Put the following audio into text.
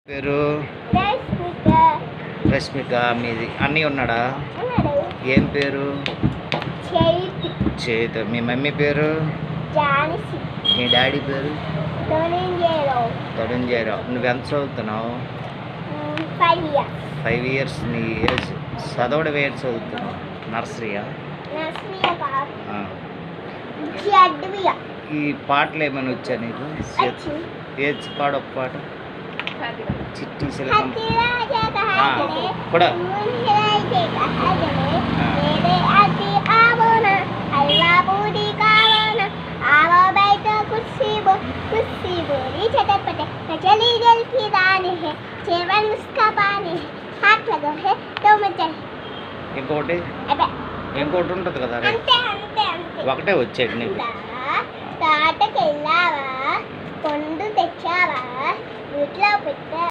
పేరు రష్మిక. మీది అన్నీ ఉన్నాడా? ఏం పేరు? చేతు. మీ మమ్మీ పేరు? మీ డాడీ పేరు? తరుణ్జయరావు. నువ్వెంత చదువుతున్నావు? 5 years. నీ ఏజ్ చదవడం ఏజ్ చదువుతున్నావు? నర్సరీయా? ఈ పాటలు ఏమైనా వచ్చా నీకు? ఏజ్ పాడు ఒక పాట. చిట్టి శిలకం కూడా. ఇంకోటి ఇంకోటి ఉంటుంది కదా, ఒకటే వచ్చేది నీకు. తాటకెళ్ళావా, పండు తెచ్చావా, వీటిలో పెట్టా.